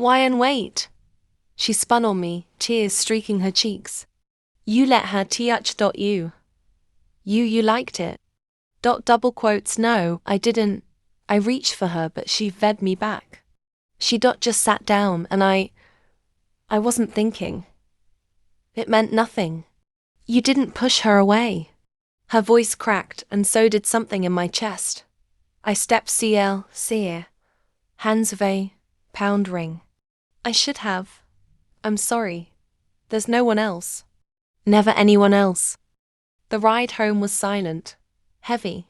Why and wait? She spun on me, tears streaking her cheeks. You let her touch you. You liked it. Double quotes, no, I didn't. I reached for her but she fed me back. She just sat down and I wasn't thinking. It meant nothing. You didn't push her away. Her voice cracked and so did something in my chest. I stepped see, hands of a pound ring. I should have. I'm sorry. There's no one else. Never anyone else. The ride home was silent, heavy.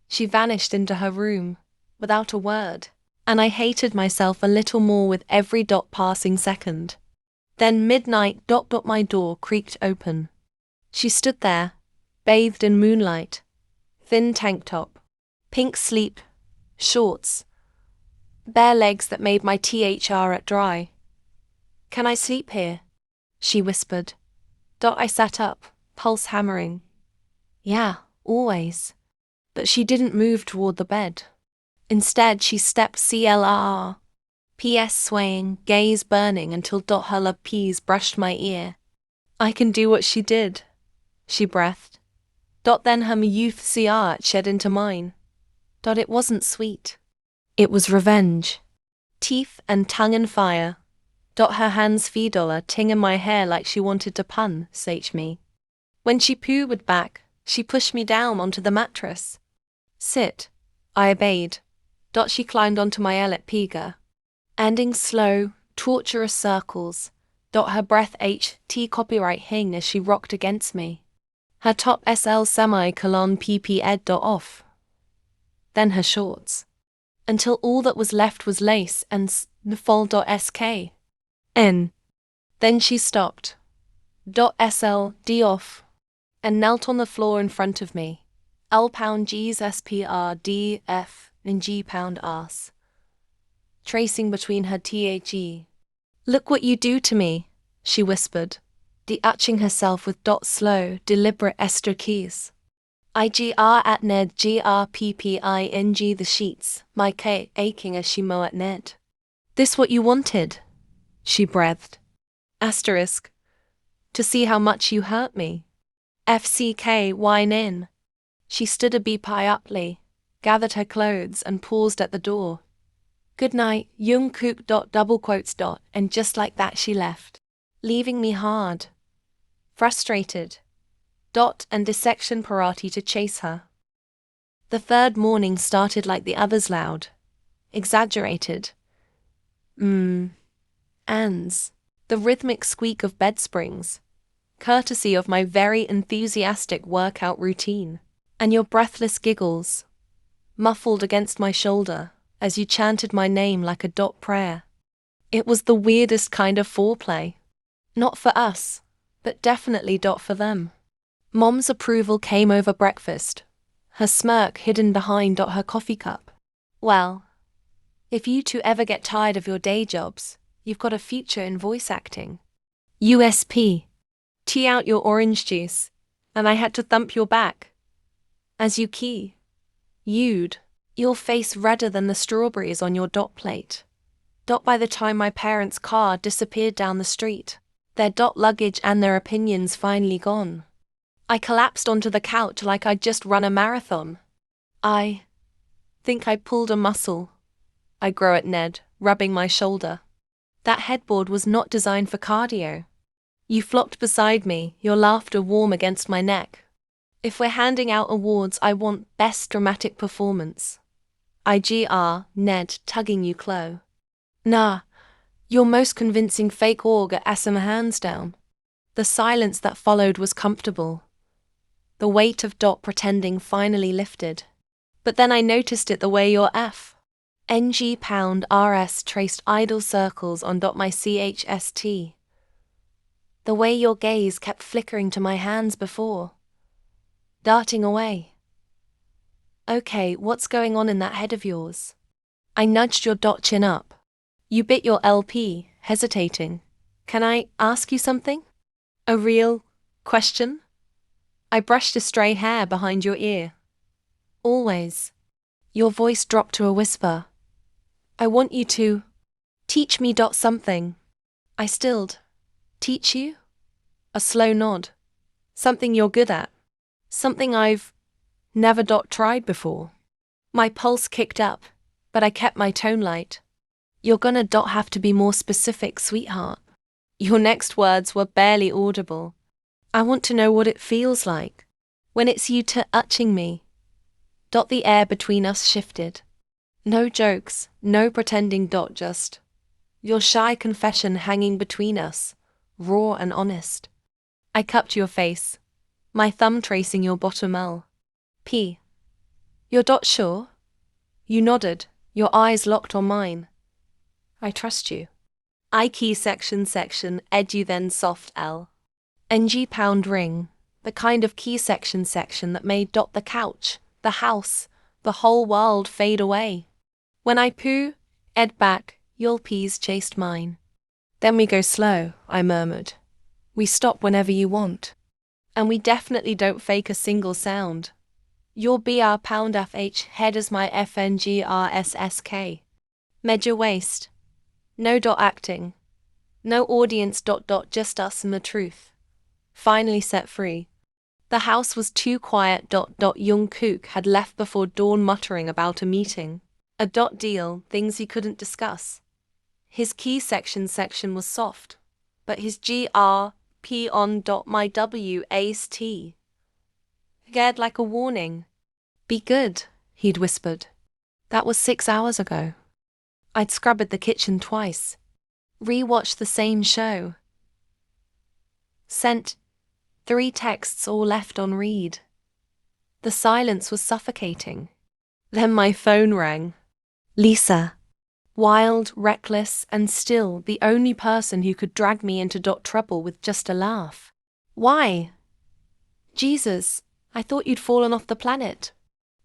She vanished into her room, without a word, and I hated myself a little more with every passing second. Then midnight my door creaked open. She stood there, bathed in moonlight, thin tank top, pink sleep, shorts, bare legs that made my thr at dry. Can I sleep here? She whispered. I sat up, pulse hammering. Yeah, always. But she didn't move toward the bed. Instead, she stepped PS swaying, gaze burning until her love peas brushed my ear. I can do what she did, she breathed. Then her youth shed into mine. It wasn't sweet. It was revenge. Teeth and tongue and fire. Her hands ting in my hair like she wanted to sate me. When she pooed back, she pushed me down onto the mattress. Sit. I obeyed. She climbed onto my piga. Ending slow, torturous circles. Her breath copyright hing as she rocked against me. Her top semicolon pp ed off. Then her shorts. Until all that was left was lace and sk. N. Then she stopped. D off. And knelt on the floor in front of me. L pound G's SPR D F and G pound ass. Tracing between her THE. Look what you do to me, she whispered, de-utching herself with slow, deliberate Esther keys. IGR at Ned GRPPING the sheets, my K aching as she mow at Ned. This what you wanted? She breathed. Asterisk. To see how much you hurt me. FCK whine in. She stood a beep uply, gathered her clothes and paused at the door. Good night, Jungkook double quotes. And just like that she left, leaving me hard, frustrated. And dissection parati to chase her. The third morning started like the others, loud, exaggerated. Ands, the rhythmic squeak of bed springs, courtesy of my very enthusiastic workout routine, and your breathless giggles, muffled against my shoulder as you chanted my name like a prayer. It was the weirdest kind of foreplay. Not for us, but definitely for them. Mom's approval came over breakfast, her smirk hidden behind her coffee cup. Well, if you two ever get tired of your day jobs, you've got a future in voice acting. USP. Tea out your orange juice, and I had to thump your back. As you you'd, your face redder than the strawberries on your plate. By the time my parents' car disappeared down the street, their luggage and their opinions finally gone. I collapsed onto the couch like I'd just run a marathon. I think I pulled a muscle. I grow at Ned, rubbing my shoulder. That headboard was not designed for cardio. You flopped beside me, your laughter warm against my neck. If we're handing out awards, I want Best Dramatic Performance. IGR, Ned tugging you close. Nah, your most convincing fake org at SM hands down. The silence that followed was comfortable. The weight of pretending finally lifted. But then I noticed it the way your NG pound RS traced idle circles on my CHST. The way your gaze kept flickering to my hands before. Darting away. Okay, what's going on in that head of yours? I nudged your chin up. You bit your LP, hesitating. Can I ask you something? A real question? I brushed a stray hair behind your ear. Always. Your voice dropped to a whisper. I want you to Teach me dot something. I stilled. Teach you? A slow nod. Something you're good at. Something I've never dot tried before. My pulse kicked up, but I kept my tone light. You're gonna dot have to be more specific, sweetheart. Your next words were barely audible. I want to know what it feels like when it's you touching me. Dot the air between us shifted. No jokes, no pretending dot just. Your shy confession hanging between us, raw and honest. I cupped your face, my thumb tracing your bottom L. P. You're dot sure? You nodded, your eyes locked on mine. I trust you. I key section, edu then soft L. NG pound ring, the kind of key section that made dot the couch, the house, the whole world fade away. When I poo, ed back, your peas chased mine. Then we go slow, I murmured. We stop whenever you want. And we definitely don't fake a single sound. Your BR pound FH head as my FNGRSSK. Measure waist. No dot acting. No audience dot dot just us and the truth. Finally set free. The house was too quiet dot dot Jungkook had left before dawn muttering about a meeting. A dot deal, things he couldn't discuss. His key section was soft, but his GRP on dot my WAST. Scared like a warning. Be good, he'd whispered. That was 6 hours ago. I'd scrubbed the kitchen twice. Rewatched the same show. Sent 3 texts all left on read. The silence was suffocating. Then my phone rang. Lisa. Wild, reckless, and still the only person who could drag me into dot trouble with just a laugh. Why? Jesus, I thought you'd fallen off the planet.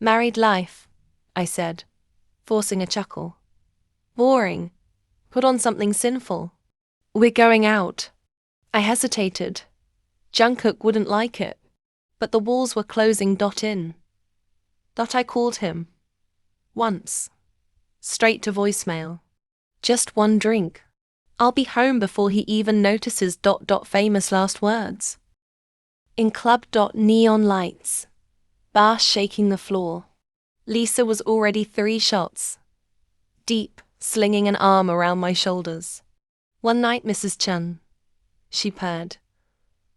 Married life, I said, forcing a chuckle. Boring. Put on something sinful. We're going out. I hesitated. Jungkook wouldn't like it, but the walls were closing dot in. Dot I called him. Once. Straight to voicemail. Just one drink. I'll be home before he even notices dot dot famous last words. In club dot neon lights. Bar shaking the floor. Lisa was already 3 shots. Deep, slinging an arm around my shoulders. One night, Mrs. Chun. She purred,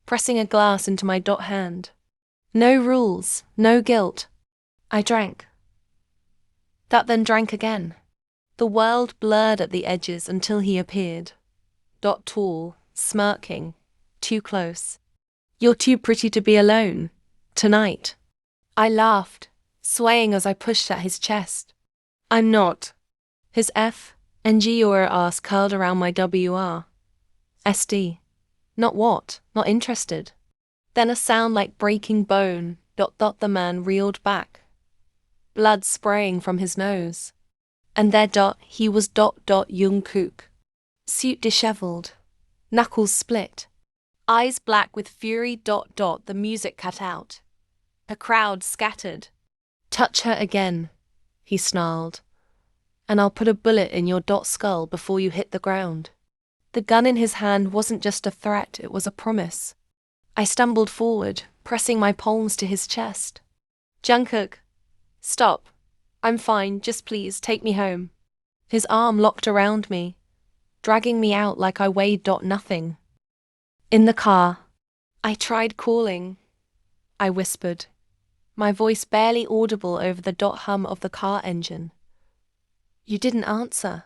pressing a glass into my dot hand. No rules, no guilt. I drank. That then drank again. The world blurred at the edges until he appeared. Dot tall, smirking, too close. You're too pretty to be alone. Tonight. I laughed, swaying as I pushed at his chest. I'm not. His F and G or ass curled around my WR. SD. Not what? Not interested. Then a sound like breaking bone. Dot dot the man reeled back. Blood spraying from his nose. And there dot he was dot dot Jungkook. Suit disheveled. Knuckles split. Eyes black with fury dot dot the music cut out. A crowd scattered. Touch her again, he snarled. And I'll put a bullet in your dot skull before you hit the ground. The gun in his hand wasn't just a threat, it was a promise. I stumbled forward, pressing my palms to his chest. Jungkook, stop. I'm fine, just please, take me home. His arm locked around me, dragging me out like I weighed dot nothing. In the car, I tried calling. I whispered, my voice barely audible over the dot hum of the car engine. You didn't answer.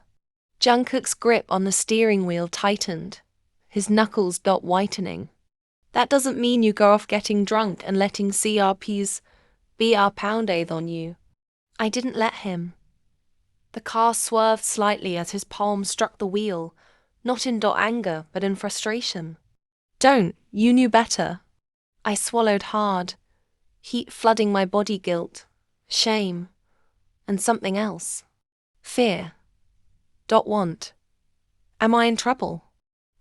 Jungkook's grip on the steering wheel tightened, his knuckles dot whitening. That doesn't mean you go off getting drunk and letting CRPs BR poundade on you. I didn't let him. The car swerved slightly as his palm struck the wheel, not in dot anger, but in frustration. Don't, you knew better. I swallowed hard, heat flooding my body, guilt, shame, and something else. Fear. Dot want. Am I in trouble?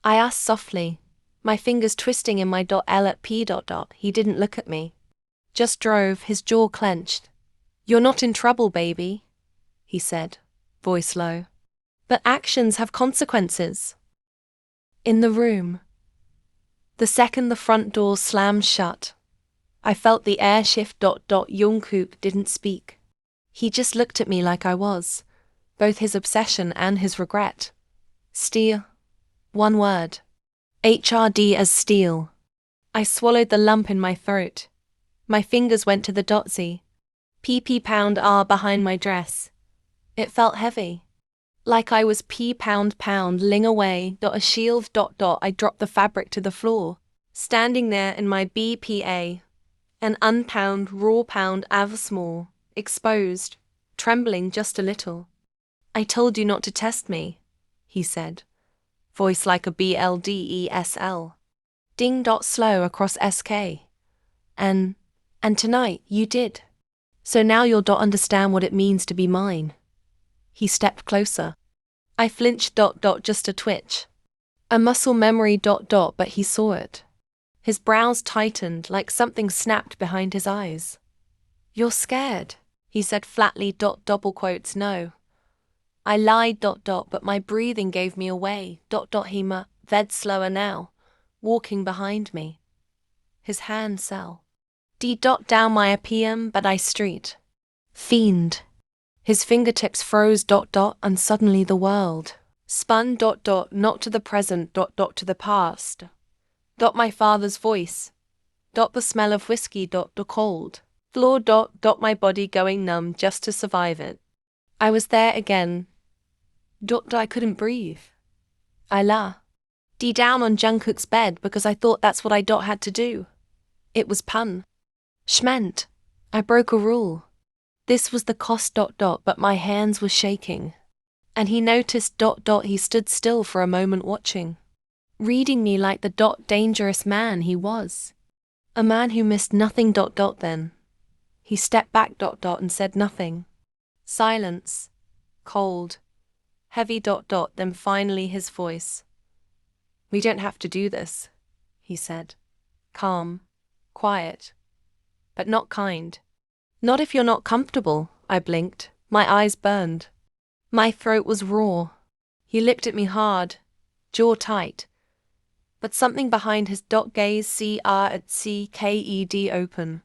I asked softly, my fingers twisting in my dot L at P dot dot. He didn't look at me. Just drove, his jaw clenched. You're not in trouble, baby, he said, voice low. But actions have consequences. In the room. The second the front door slammed shut, I felt the air shift. Jungkook didn't speak. He just looked at me like I was, both his obsession and his regret. Steel. One word. HRD as steel. I swallowed the lump in my throat. My fingers went to the .z. PP_R behind my dress. It felt heavy. Like I was P_ling away. A shield. I dropped the fabric to the floor, standing there in my BPA. An unpound, raw pound av small, exposed, trembling just a little. I told you not to test me, he said, voice like a BLDESL. Ding. Slow across SK. And tonight you did. So now you'll understand what it means to be mine. He stepped closer. I flinched. Just a twitch. A muscle memory. But he saw it. His brows tightened like something snapped behind his eyes. You're scared, he said flatly. No. I lied. But my breathing gave me away. He ved slower now, walking behind me. His hand fell. Down my APM, but I street. Fiend. His fingertips froze. And suddenly the world spun. Not to the present. To the past. My father's voice. The smell of whiskey. The cold floor. My body going numb just to survive it. I was there again. I couldn't breathe. I la. Down on Jungkook's bed because I thought that's what I had to do. It was pun. Schment. I broke a rule. This was the cost. But my hands were shaking. And he noticed. He stood still for a moment watching. Reading me like the dangerous man he was. A man who missed nothing. Then. He stepped back. And said nothing. Silence. Cold. Heavy. Then finally his voice. We don't have to do this, he said. Calm. Quiet. But not kind. Not if you're not comfortable, I blinked. My eyes burned. My throat was raw. He looked at me hard, jaw tight. But something behind his gaze CRACKED open.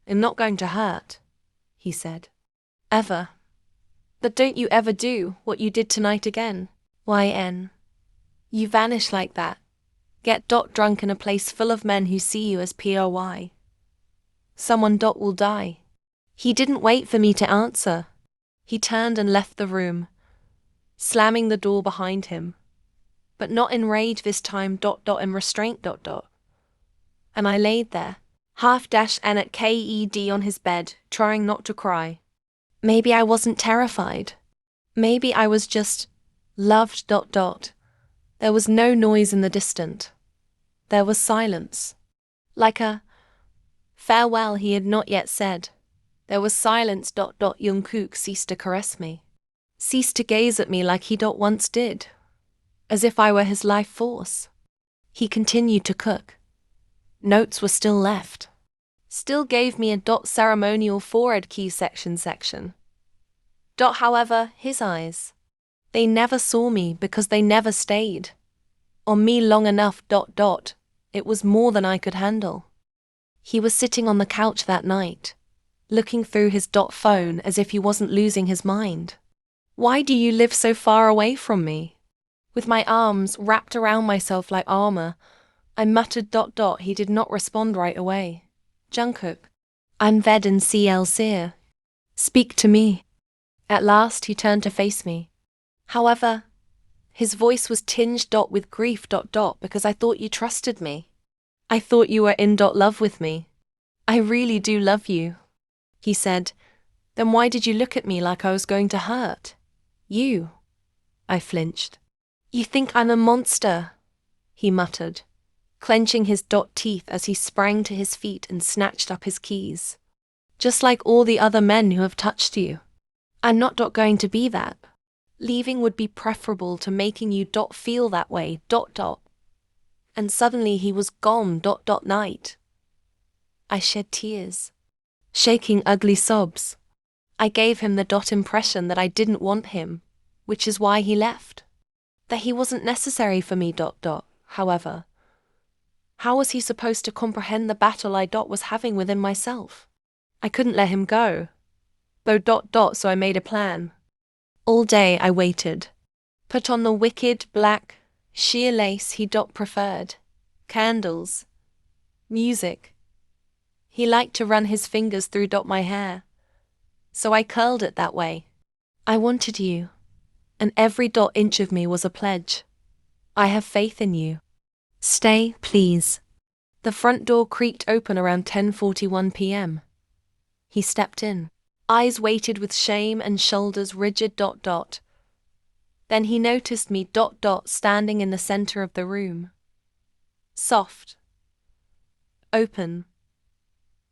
I'm not going to hurt, he said. Ever. But don't you ever do what you did tonight again. YN. You vanish like that. Get drunk in a place full of men who see you as POY. Someone will die. He didn't wait for me to answer. He turned and left the room, slamming the door behind him. But not in rage this time. In restraint. And I laid there, half and at KED on his bed, trying not to cry. Maybe I wasn't terrified. Maybe I was just loved. There was no noise in the distance. There was silence. Like a farewell he had not yet said. There was silence. Jungkook ceased to caress me. Ceased to gaze at me like he once did. As if I were his life force. He continued to cook. Notes were still left. Still gave me a ceremonial forehead key section. However, his eyes. They never saw me because they never stayed on me long enough. It was more than I could handle. He was sitting on the couch that night, looking through his phone as if he wasn't losing his mind. Why do you live so far away from me? With my arms wrapped around myself like armor, I muttered. He did not respond right away. Jungkook. I'm Ved and CL Seer. Speak to me. At last he turned to face me. However, his voice was tinged. With grief. Because I thought you trusted me. I thought you were in love with me. I really do love you. He said, then why did you look at me like I was going to hurt? You. I flinched. You think I'm a monster, he muttered, clenching his teeth as he sprang to his feet and snatched up his keys. Just like all the other men who have touched you. I'm not going to be that. Leaving would be preferable to making you feel that way. And suddenly he was gone. Night. I shed tears, shaking ugly sobs. I gave him the impression that I didn't want him. which is why he left. That he wasn't necessary for me. However, how was he supposed to comprehend the battle I was having within myself? I couldn't let him go. So I made a plan. All day I waited. Put on the wicked black sheer lace he preferred. Candles. Music. He liked to run his fingers through my hair. So I curled it that way. I wanted you. And every inch of me was a pledge. I have faith in you. Stay, please. The front door creaked open around 10:41 p.m. He stepped in. Eyes weighted with shame and shoulders rigid. Then he noticed me standing in the center of the room. Soft. Open.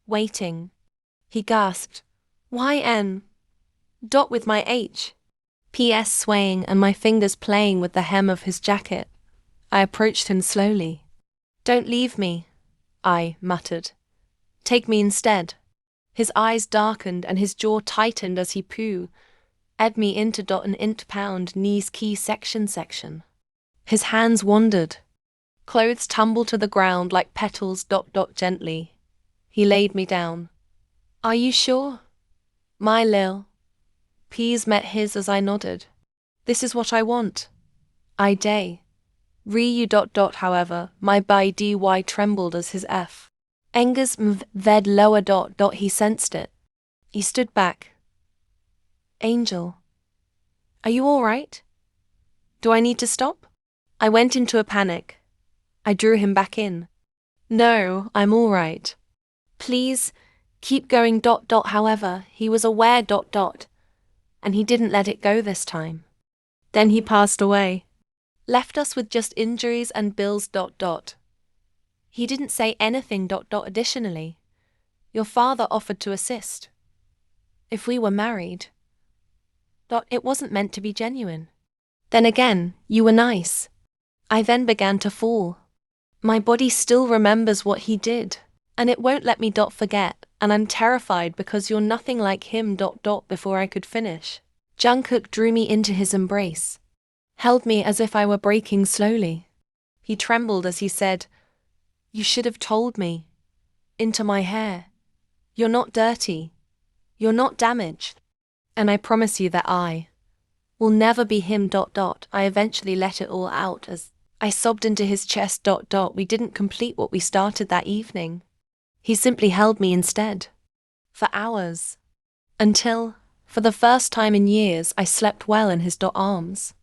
Waiting. He gasped. Why N? With my P.S. swaying and my fingers playing with the hem of his jacket. I approached him slowly. Don't leave me, I muttered. Take me instead. His eyes darkened and his jaw tightened as he ed me into an int-pound knees key section. His hands wandered. Clothes tumbled to the ground like petals. Gently. He laid me down. Are you sure? My lil. P's met his as I nodded. This is what I want. I day. You. However, my by dy trembled as his f. Engers ved lower. He sensed it. He stood back. Angel. Are you all right? Do I need to stop? I went into a panic. I drew him back in. No, I'm all right. Please, keep going. However, he was aware. And he didn't let it go this time. Then he passed away. Left us with just injuries and bills. He didn't say anything. Additionally, your father offered to assist. If we were married. It wasn't meant to be genuine. Then again, you were nice. I then began to fall. My body still remembers what he did, and it won't let me forget, and I'm terrified because you're nothing like him. Before I could finish, Jungkook drew me into his embrace. Held me as if I were breaking slowly. He trembled as he said, You should have told me. Into my hair. You're not dirty. You're not damaged. And I promise you that I will never be him. I eventually let it all out as I sobbed into his chest. We didn't complete what we started that evening. He simply held me instead. For hours. Until, for the first time in years, I slept well in his arms.